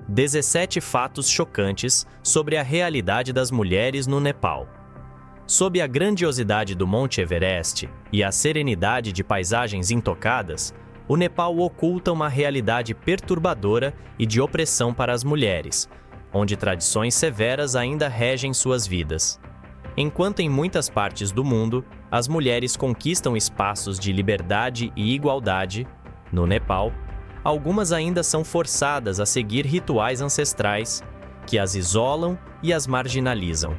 17 fatos chocantes sobre a realidade das mulheres no Nepal. Sob a grandiosidade do Monte Everest e a serenidade de paisagens intocadas, o Nepal oculta uma realidade perturbadora e de opressão para as mulheres, onde tradições severas ainda regem suas vidas. Enquanto em muitas partes do mundo, as mulheres conquistam espaços de liberdade e igualdade, no Nepal, algumas ainda são forçadas a seguir rituais ancestrais que as isolam e as marginalizam.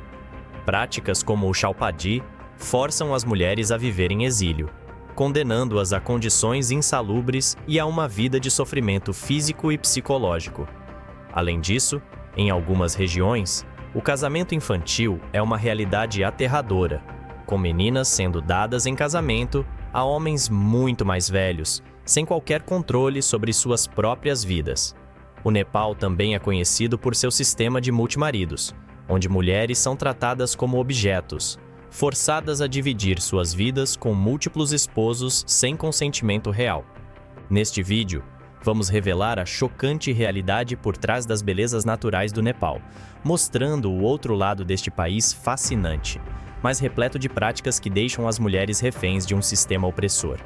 Práticas como o Chhaupadi forçam as mulheres a viver em exílio, condenando-as a condições insalubres e a uma vida de sofrimento físico e psicológico. Além disso, em algumas regiões, o casamento infantil é uma realidade aterradora, com meninas sendo dadas em casamento a homens muito mais velhos, sem qualquer controle sobre suas próprias vidas. O Nepal também é conhecido por seu sistema de multimaridos, onde mulheres são tratadas como objetos, forçadas a dividir suas vidas com múltiplos esposos sem consentimento real. Neste vídeo, vamos revelar a chocante realidade por trás das belezas naturais do Nepal, mostrando o outro lado deste país fascinante, mas repleto de práticas que deixam as mulheres reféns de um sistema opressor.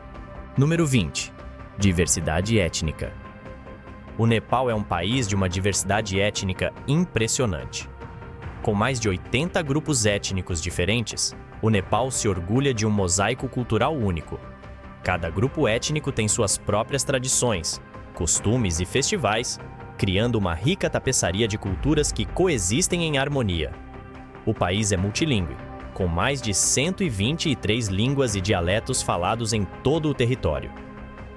Número 20. Diversidade étnica. O Nepal é um país de uma diversidade étnica impressionante. Com mais de 80 grupos étnicos diferentes, o Nepal se orgulha de um mosaico cultural único. Cada grupo étnico tem suas próprias tradições, costumes e festivais, criando uma rica tapeçaria de culturas que coexistem em harmonia. O país é multilingüe, com mais de 123 línguas e dialetos falados em todo o território.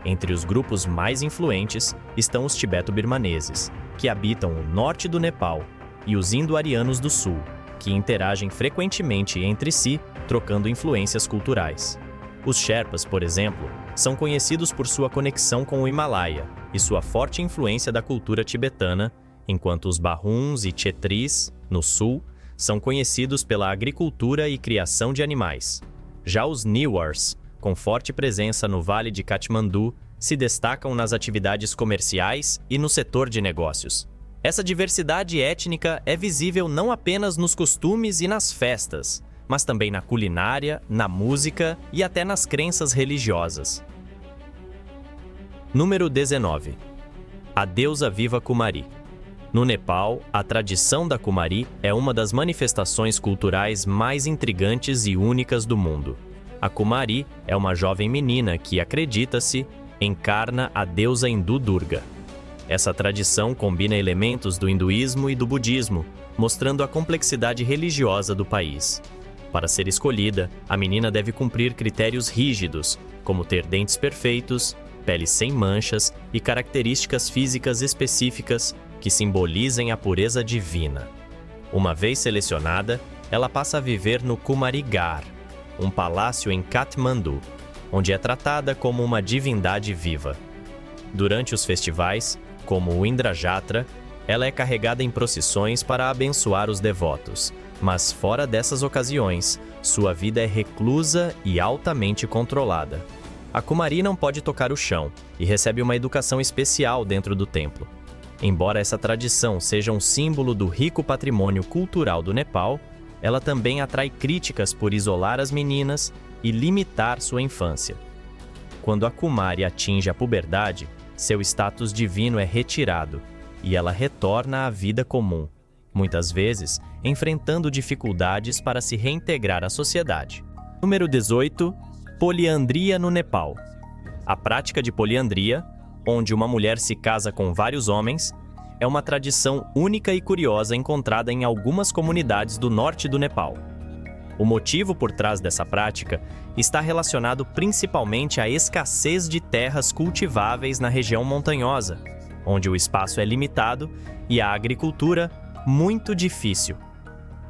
Entre os grupos mais influentes estão os tibeto-birmaneses, que habitam o norte do Nepal, e os indo-arianos do sul, que interagem frequentemente entre si, trocando influências culturais. Os Sherpas, por exemplo, são conhecidos por sua conexão com o Himalaia e sua forte influência da cultura tibetana, enquanto os Bahuns e Chetris, no sul, são conhecidos pela agricultura e criação de animais. Já os Newars, com forte presença no Vale de Katmandu, se destacam nas atividades comerciais e no setor de negócios. Essa diversidade étnica é visível não apenas nos costumes e nas festas, mas também na culinária, na música e até nas crenças religiosas. Número 19. A deusa viva Kumari. No Nepal, a tradição da Kumari é uma das manifestações culturais mais intrigantes e únicas do mundo. A Kumari é uma jovem menina que, acredita-se, encarna a deusa hindu Durga. Essa tradição combina elementos do hinduísmo e do budismo, mostrando a complexidade religiosa do país. Para ser escolhida, a menina deve cumprir critérios rígidos, como ter dentes perfeitos, pele sem manchas e características físicas específicas que simbolizem a pureza divina. Uma vez selecionada, ela passa a viver no Kumarigar, um palácio em Katmandu, onde é tratada como uma divindade viva. Durante os festivais, como o Indrajatra, ela é carregada em procissões para abençoar os devotos, mas fora dessas ocasiões, sua vida é reclusa e altamente controlada. A Kumari não pode tocar o chão e recebe uma educação especial dentro do templo. Embora essa tradição seja um símbolo do rico patrimônio cultural do Nepal, ela também atrai críticas por isolar as meninas e limitar sua infância. Quando a Kumari atinge a puberdade, seu status divino é retirado e ela retorna à vida comum, muitas vezes enfrentando dificuldades para se reintegrar à sociedade. Número 18. Poliandria no Nepal. A prática de poliandria, onde uma mulher se casa com vários homens, é uma tradição única e curiosa encontrada em algumas comunidades do norte do Nepal. O motivo por trás dessa prática está relacionado principalmente à escassez de terras cultiváveis na região montanhosa, onde o espaço é limitado e a agricultura muito difícil.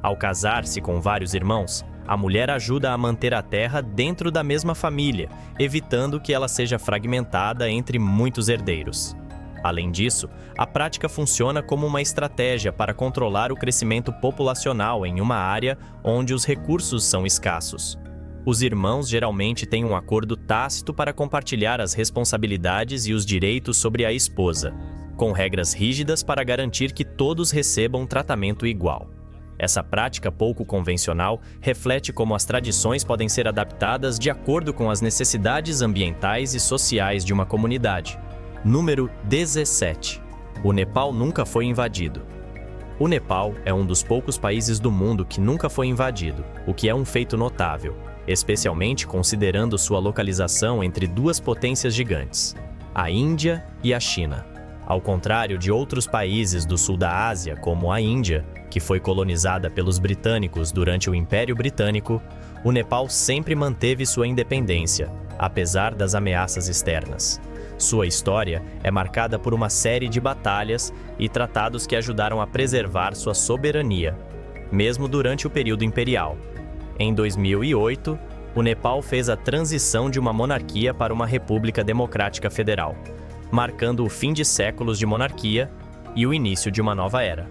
Ao casar-se com vários irmãos, a mulher ajuda a manter a terra dentro da mesma família, evitando que ela seja fragmentada entre muitos herdeiros. Além disso, a prática funciona como uma estratégia para controlar o crescimento populacional em uma área onde os recursos são escassos. Os irmãos geralmente têm um acordo tácito para compartilhar as responsabilidades e os direitos sobre a esposa. com regras rígidas para garantir que todos recebam tratamento igual. Essa prática pouco convencional reflete como as tradições podem ser adaptadas de acordo com as necessidades ambientais e sociais de uma comunidade. Número 17. O Nepal nunca foi invadido. O Nepal é um dos poucos países do mundo que nunca foi invadido, o que é um feito notável, especialmente considerando sua localização entre duas potências gigantes, a Índia e a China. Ao contrário de outros países do sul da Ásia, como a Índia, que foi colonizada pelos britânicos durante o Império Britânico, o Nepal sempre manteve sua independência, apesar das ameaças externas. Sua história é marcada por uma série de batalhas e tratados que ajudaram a preservar sua soberania, mesmo durante o período imperial. Em 2008, o Nepal fez a transição de uma monarquia para uma república democrática federal, marcando o fim de séculos de monarquia e o início de uma nova era.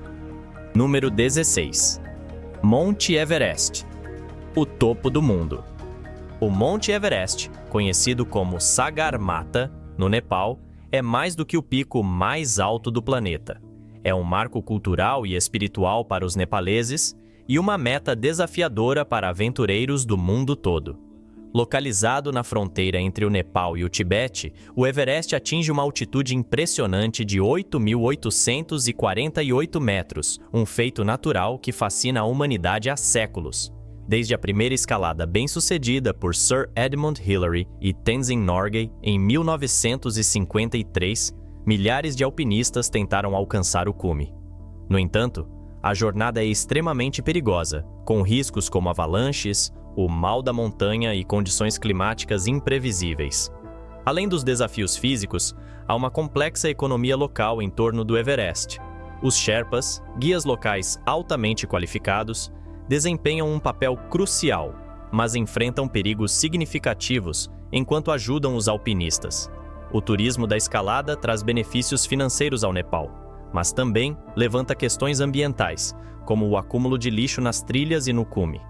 Número 16. Monte Everest, o topo do mundo. O Monte Everest, conhecido como Sagarmatha, no Nepal, é mais do que o pico mais alto do planeta. É um marco cultural e espiritual para os nepaleses e uma meta desafiadora para aventureiros do mundo todo. Localizado na fronteira entre o Nepal e o Tibete, o Everest atinge uma altitude impressionante de 8.848 metros, um feito natural que fascina a humanidade há séculos. Desde a primeira escalada bem-sucedida por Sir Edmund Hillary e Tenzin Norgay em 1953, milhares de alpinistas tentaram alcançar o cume. No entanto, a jornada é extremamente perigosa, com riscos como avalanches, o mal da montanha e condições climáticas imprevisíveis. Além dos desafios físicos, há uma complexa economia local em torno do Everest. Os Sherpas, guias locais altamente qualificados, desempenham um papel crucial, mas enfrentam perigos significativos enquanto ajudam os alpinistas. O turismo da escalada traz benefícios financeiros ao Nepal, mas também levanta questões ambientais, como o acúmulo de lixo nas trilhas e no cume.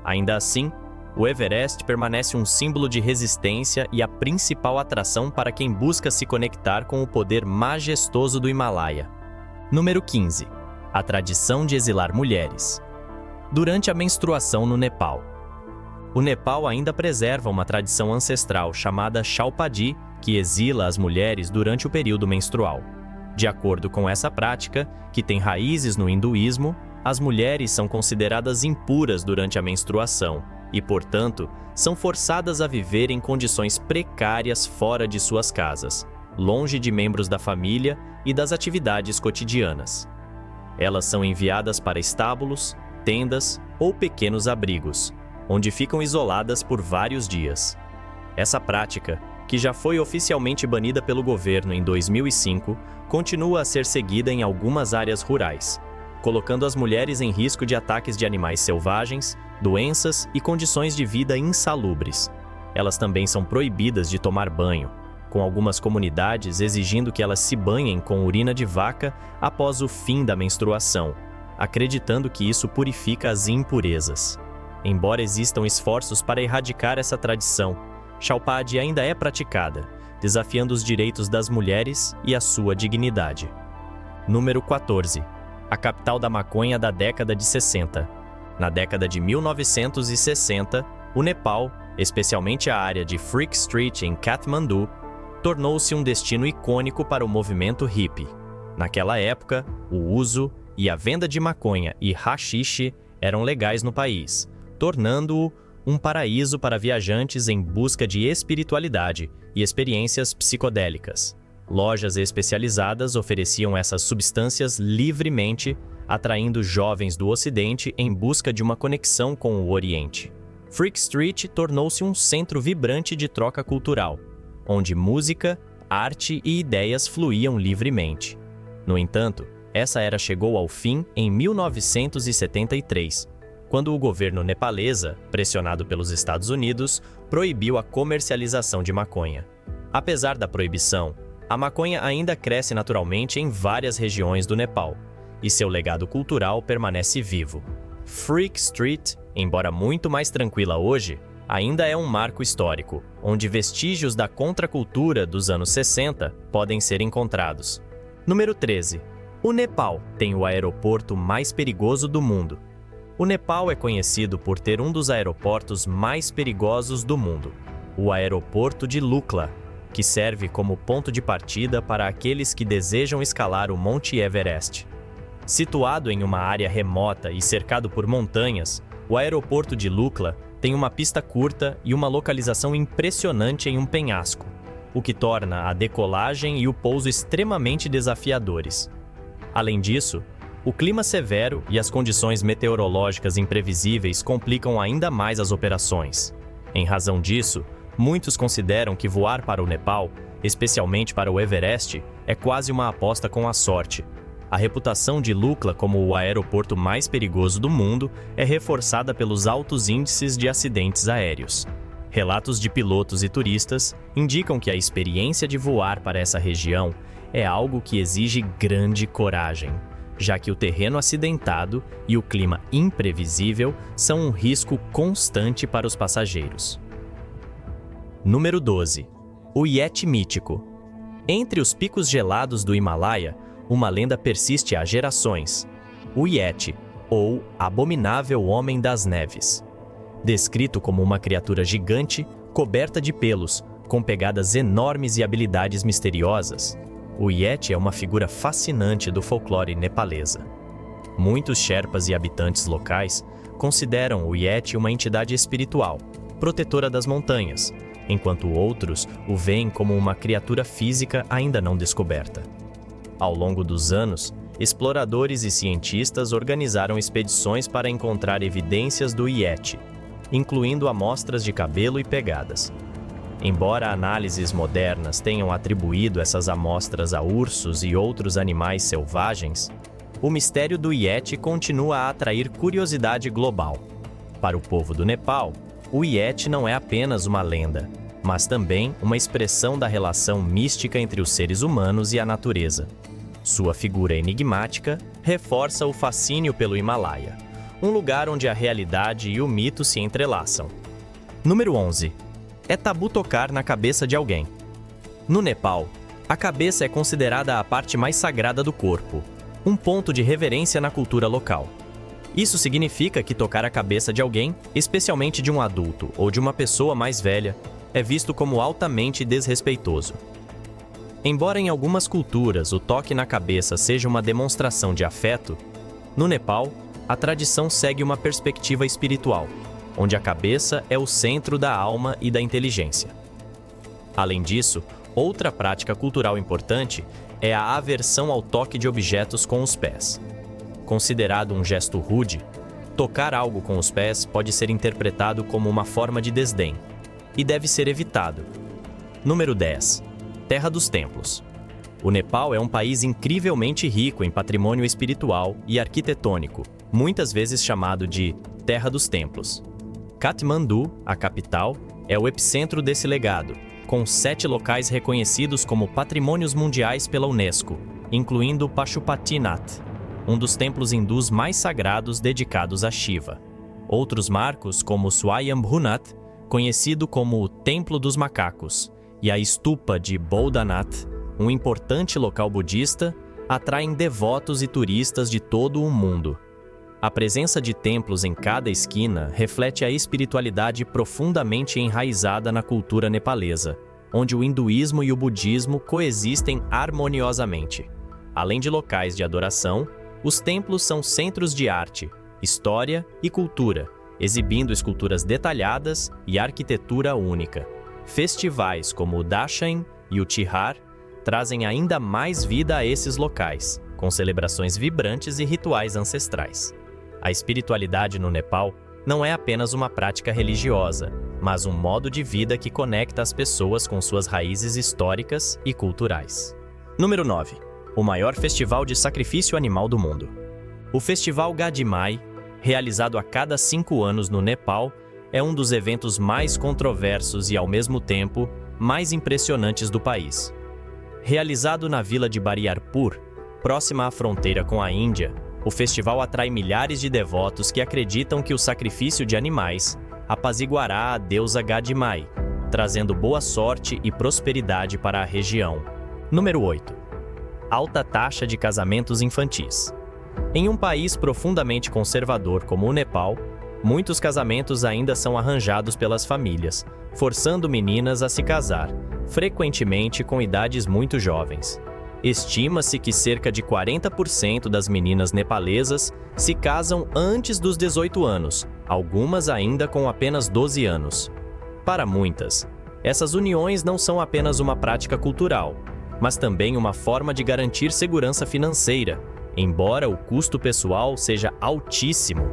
Ainda assim, o Everest permanece um símbolo de resistência e a principal atração para quem busca se conectar com o poder majestoso do Himalaia. Número 15. A tradição de exilar mulheres. Durante a menstruação no Nepal. O Nepal ainda preserva uma tradição ancestral chamada Chhaupadi, que exila as mulheres durante o período menstrual. De acordo com essa prática, que tem raízes no hinduísmo, as mulheres são consideradas impuras durante a menstruação e, portanto, são forçadas a viver em condições precárias fora de suas casas, longe de membros da família e das atividades cotidianas. Elas são enviadas para estábulos, tendas ou pequenos abrigos, onde ficam isoladas por vários dias. Essa prática, que já foi oficialmente banida pelo governo em 2005, continua a ser seguida em algumas áreas rurais, colocando as mulheres em risco de ataques de animais selvagens, doenças e condições de vida insalubres. Elas também são proibidas de tomar banho, com algumas comunidades exigindo que elas se banhem com urina de vaca após o fim da menstruação, acreditando que isso purifica as impurezas. Embora existam esforços para erradicar essa tradição, Chhaupadi ainda é praticada, desafiando os direitos das mulheres e a sua dignidade. Número 14. A capital da maconha da década de 60. Na década de 1960, o Nepal, especialmente a área de Freak Street em Kathmandu, tornou-se um destino icônico para o movimento hippie. Naquela época, o uso e a venda de maconha e haxixe eram legais no país, tornando-o um paraíso para viajantes em busca de espiritualidade e experiências psicodélicas. Lojas especializadas ofereciam essas substâncias livremente, atraindo jovens do Ocidente em busca de uma conexão com o Oriente. Freak Street tornou-se um centro vibrante de troca cultural, onde música, arte e ideias fluíam livremente. No entanto, essa era chegou ao fim em 1973, quando o governo nepalesa, pressionado pelos Estados Unidos, proibiu a comercialização de maconha. Apesar da proibição, a maconha ainda cresce naturalmente em várias regiões do Nepal, e seu legado cultural permanece vivo. Freak Street, embora muito mais tranquila hoje, ainda é um marco histórico, onde vestígios da contracultura dos anos 60 podem ser encontrados. Número 13. O Nepal tem o aeroporto mais perigoso do mundo. O Nepal é conhecido por ter um dos aeroportos mais perigosos do mundo, o aeroporto de Lukla, que serve como ponto de partida para aqueles que desejam escalar o Monte Everest. Situado em uma área remota e cercado por montanhas, o aeroporto de Lukla tem uma pista curta e uma localização impressionante em um penhasco, o que torna a decolagem e o pouso extremamente desafiadores. Além disso, o clima severo e as condições meteorológicas imprevisíveis complicam ainda mais as operações. Em razão disso, muitos consideram que voar para o Nepal, especialmente para o Everest, é quase uma aposta com a sorte. A reputação de Lukla como o aeroporto mais perigoso do mundo é reforçada pelos altos índices de acidentes aéreos. Relatos de pilotos e turistas indicam que a experiência de voar para essa região é algo que exige grande coragem, já que o terreno acidentado e o clima imprevisível são um risco constante para os passageiros. Número 12. O Yeti mítico. Entre os picos gelados do Himalaia, uma lenda persiste há gerações. O Yeti, ou Abominável Homem das Neves. Descrito como uma criatura gigante, coberta de pelos, com pegadas enormes e habilidades misteriosas, o Yeti é uma figura fascinante do folclore nepalesa. Muitos Sherpas e habitantes locais consideram o Yeti uma entidade espiritual, protetora das montanhas, enquanto outros o veem como uma criatura física ainda não descoberta. Ao longo dos anos, exploradores e cientistas organizaram expedições para encontrar evidências do Yeti, incluindo amostras de cabelo e pegadas. Embora análises modernas tenham atribuído essas amostras a ursos e outros animais selvagens, o mistério do Yeti continua a atrair curiosidade global. Para o povo do Nepal, o Yeti não é apenas uma lenda, mas também uma expressão da relação mística entre os seres humanos e a natureza. Sua figura enigmática reforça o fascínio pelo Himalaia, um lugar onde a realidade e o mito se entrelaçam. Número 11. É tabu tocar na cabeça de alguém. No Nepal, a cabeça é considerada a parte mais sagrada do corpo, um ponto de reverência na cultura local. Isso significa que tocar a cabeça de alguém, especialmente de um adulto ou de uma pessoa mais velha, é visto como altamente desrespeitoso. Embora em algumas culturas o toque na cabeça seja uma demonstração de afeto, no Nepal, a tradição segue uma perspectiva espiritual, onde a cabeça é o centro da alma e da inteligência. Além disso, outra prática cultural importante é a aversão ao toque de objetos com os pés. Considerado um gesto rude, tocar algo com os pés pode ser interpretado como uma forma de desdém e deve ser evitado. Número 10. Terra dos Templos. O Nepal é um país incrivelmente rico em patrimônio espiritual e arquitetônico, muitas vezes chamado de Terra dos Templos. Katmandu, a capital, é o epicentro desse legado, com 7 locais reconhecidos como patrimônios mundiais pela Unesco, incluindo Pashupatinath, um dos templos hindus mais sagrados dedicados a Shiva. Outros marcos, como Swayambhunath, conhecido como o Templo dos Macacos, e a Stupa de Bodhanath, um importante local budista, atraem devotos e turistas de todo o mundo. A presença de templos em cada esquina reflete a espiritualidade profundamente enraizada na cultura nepalesa, onde o hinduísmo e o budismo coexistem harmoniosamente. Além de locais de adoração, os templos são centros de arte, história e cultura, exibindo esculturas detalhadas e arquitetura única. Festivais como o Dashain e o Tihar trazem ainda mais vida a esses locais, com celebrações vibrantes e rituais ancestrais. A espiritualidade no Nepal não é apenas uma prática religiosa, mas um modo de vida que conecta as pessoas com suas raízes históricas e culturais. Número 9. O maior festival de sacrifício animal do mundo. O Festival Gadi Mai, realizado a cada 5 anos no Nepal, é um dos eventos mais controversos e, ao mesmo tempo, mais impressionantes do país. Realizado na vila de Bariarpur, próxima à fronteira com a Índia, o festival atrai milhares de devotos que acreditam que o sacrifício de animais apaziguará a deusa Gadi Mai, trazendo boa sorte e prosperidade para a região. Número 8. alta taxa de casamentos infantis. Em um país profundamente conservador como o Nepal, muitos casamentos ainda são arranjados pelas famílias, forçando meninas a se casar, frequentemente com idades muito jovens. Estima-se que cerca de 40% das meninas nepalesas se casam antes dos 18 anos, algumas ainda com apenas 12 anos. Para muitas, essas uniões não são apenas uma prática cultural, mas também uma forma de garantir segurança financeira, embora o custo pessoal seja altíssimo.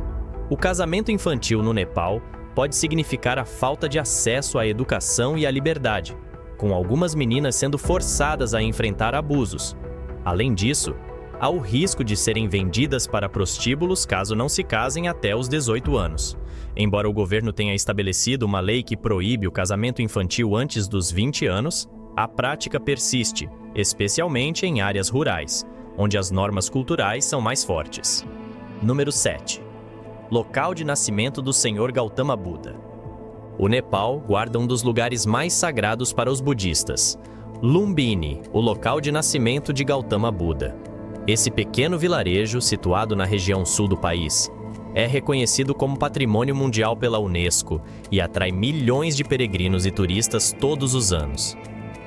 O casamento infantil no Nepal pode significar a falta de acesso à educação e à liberdade, com algumas meninas sendo forçadas a enfrentar abusos. Além disso, há o risco de serem vendidas para prostíbulos caso não se casem até os 18 anos. Embora o governo tenha estabelecido uma lei que proíbe o casamento infantil antes dos 20 anos, a prática persiste, especialmente em áreas rurais, onde as normas culturais são mais fortes. Número 7. Local de nascimento do Senhor Gautama Buda. O Nepal guarda um dos lugares mais sagrados para os budistas, Lumbini, o local de nascimento de Gautama Buda. Esse pequeno vilarejo, situado na região sul do país, é reconhecido como Patrimônio Mundial pela Unesco e atrai milhões de peregrinos e turistas todos os anos.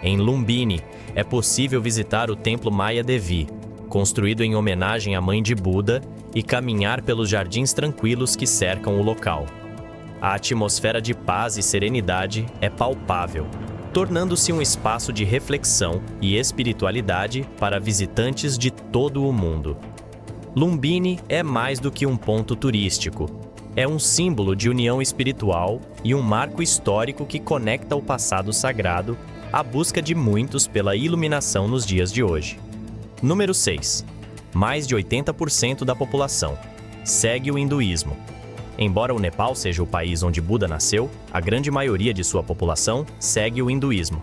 Em Lumbini, é possível visitar o Templo Maya Devi, construído em homenagem à mãe de Buda, e caminhar pelos jardins tranquilos que cercam o local. A atmosfera de paz e serenidade é palpável, tornando-se um espaço de reflexão e espiritualidade para visitantes de todo o mundo. Lumbini é mais do que um ponto turístico. É um símbolo de união espiritual e um marco histórico que conecta o passado sagrado à busca de muitos pela iluminação nos dias de hoje. Número 6. Mais de 80% da população segue o hinduísmo. Embora o Nepal seja o país onde Buda nasceu, a grande maioria de sua população segue o hinduísmo.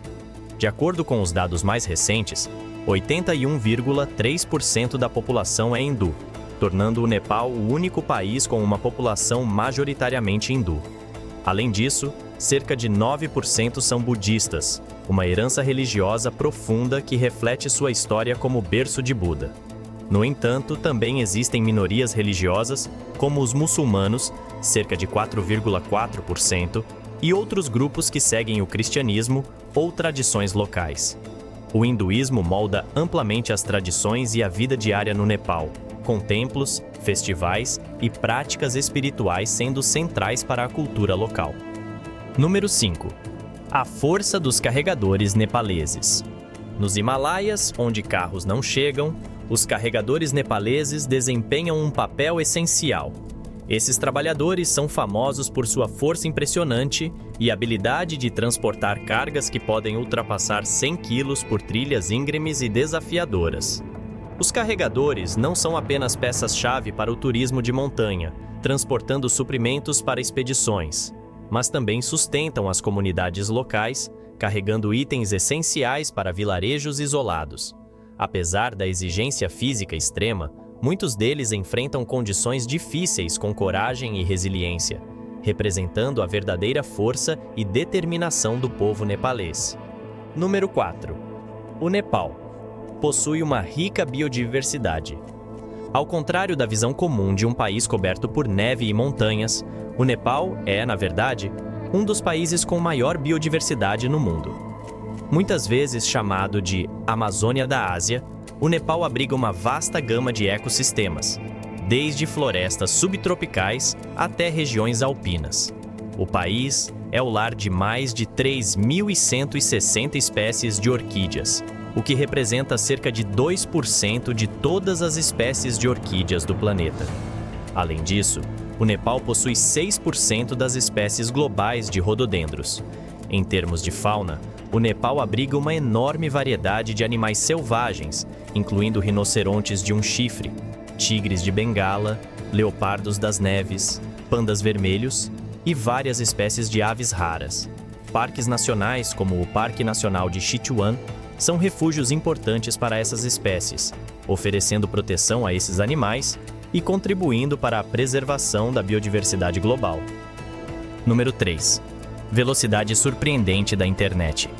De acordo com os dados mais recentes, 81,3% da população é hindu, tornando o Nepal o único país com uma população majoritariamente hindu. Além disso, cerca de 9% são budistas, uma herança religiosa profunda que reflete sua história como berço de Buda. No entanto, também existem minorias religiosas, como os muçulmanos, cerca de 4,4%, e outros grupos que seguem o cristianismo ou tradições locais. O hinduísmo molda amplamente as tradições e a vida diária no Nepal, com templos, festivais e práticas espirituais sendo centrais para a cultura local. Número 5. A força dos carregadores nepaleses. Nos Himalaias, onde carros não chegam, os carregadores nepaleses desempenham um papel essencial. Esses trabalhadores são famosos por sua força impressionante e habilidade de transportar cargas que podem ultrapassar 100 quilos por trilhas íngremes e desafiadoras. Os carregadores não são apenas peças-chave para o turismo de montanha, transportando suprimentos para expedições, mas também sustentam as comunidades locais, carregando itens essenciais para vilarejos isolados. Apesar da exigência física extrema, muitos deles enfrentam condições difíceis com coragem e resiliência, representando a verdadeira força e determinação do povo nepalês. Número 4. O Nepal possui uma rica biodiversidade. Ao contrário da visão comum de um país coberto por neve e montanhas, o Nepal é, na verdade, um dos países com maior biodiversidade no mundo. Muitas vezes chamado de Amazônia da Ásia, o Nepal abriga uma vasta gama de ecossistemas, desde florestas subtropicais até regiões alpinas. O país é o lar de mais de 3.160 espécies de orquídeas, o que representa cerca de 2% de todas as espécies de orquídeas do planeta. Além disso, o Nepal possui 6% das espécies globais de rododendros. Em termos de fauna, o Nepal abriga uma enorme variedade de animais selvagens, incluindo rinocerontes de um chifre, tigres de Bengala, leopardos das neves, pandas vermelhos e várias espécies de aves raras. Parques nacionais, como o Parque Nacional de Sichuan, são refúgios importantes para essas espécies, oferecendo proteção a esses animais e contribuindo para a preservação da biodiversidade global. Número 3. Velocidade surpreendente da internet.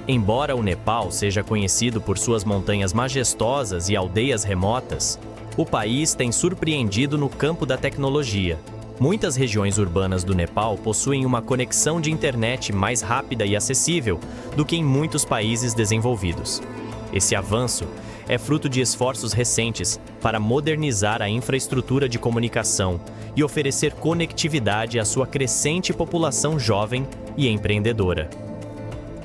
Embora o Nepal seja conhecido por suas montanhas majestosas e aldeias remotas, o país tem surpreendido no campo da tecnologia. Muitas regiões urbanas do Nepal possuem uma conexão de internet mais rápida e acessível do que em muitos países desenvolvidos. Esse avanço é fruto de esforços recentes para modernizar a infraestrutura de comunicação e oferecer conectividade à sua crescente população jovem e empreendedora.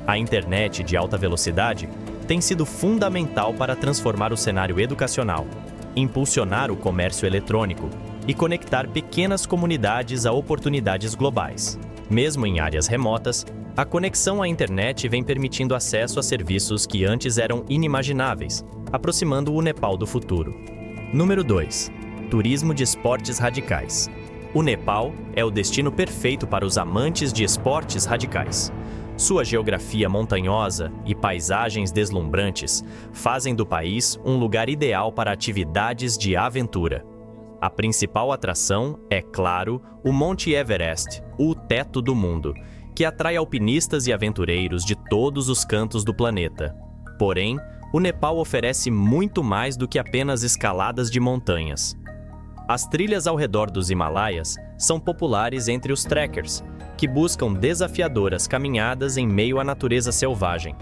A internet de alta velocidade tem sido fundamental para transformar o cenário educacional, impulsionar o comércio eletrônico e conectar pequenas comunidades a oportunidades globais. Mesmo em áreas remotas, a conexão à internet vem permitindo acesso a serviços que antes eram inimagináveis, aproximando o Nepal do futuro. Número 2. Turismo de esportes radicais. O Nepal é o destino perfeito para os amantes de esportes radicais. Sua geografia montanhosa e paisagens deslumbrantes fazem do país um lugar ideal para atividades de aventura. A principal atração é, claro, o Monte Everest, o teto do mundo, que atrai alpinistas e aventureiros de todos os cantos do planeta. Porém, o Nepal oferece muito mais do que apenas escaladas de montanhas. As trilhas ao redor dos Himalaias são populares entre os trekkers, que buscam desafiadoras caminhadas em meio à natureza selvagem.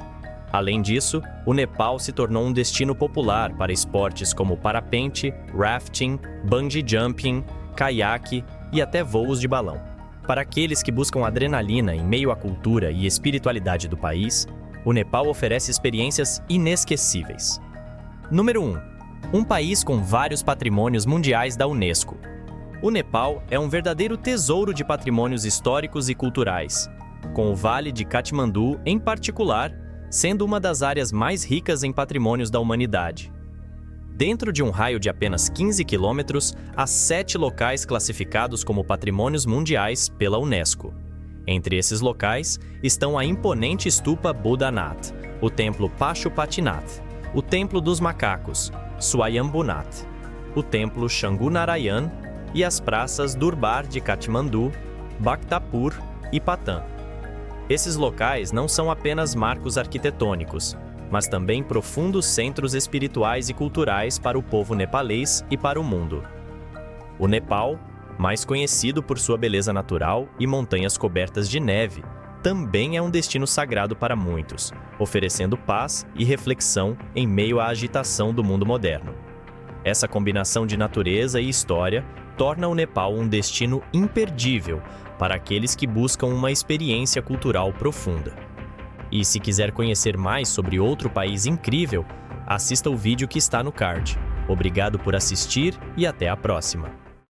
Além disso, o Nepal se tornou um destino popular para esportes como parapente, rafting, bungee jumping, caiaque e até voos de balão. Para aqueles que buscam adrenalina em meio à cultura e espiritualidade do país, o Nepal oferece experiências inesquecíveis. Número 1. Um país com vários patrimônios mundiais da Unesco. O Nepal é um verdadeiro tesouro de patrimônios históricos e culturais, com o Vale de Katmandu, em particular, sendo uma das áreas mais ricas em patrimônios da humanidade. Dentro de um raio de apenas 15 quilômetros, há 7 locais classificados como patrimônios mundiais pela Unesco. Entre esses locais estão a imponente estupa Buddhanath, o templo Pashupatinath, o templo dos macacos, Swayambhunath, o templo Shangunarayan e as praças Durbar de Katmandu, Bhaktapur e Patan. Esses locais não são apenas marcos arquitetônicos, mas também profundos centros espirituais e culturais para o povo nepalês e para o mundo. O Nepal, mais conhecido por sua beleza natural e montanhas cobertas de neve, também é um destino sagrado para muitos, oferecendo paz e reflexão em meio à agitação do mundo moderno. Essa combinação de natureza e história torna o Nepal um destino imperdível para aqueles que buscam uma experiência cultural profunda. E se quiser conhecer mais sobre outro país incrível, assista o vídeo que está no card. Obrigado por assistir e até a próxima!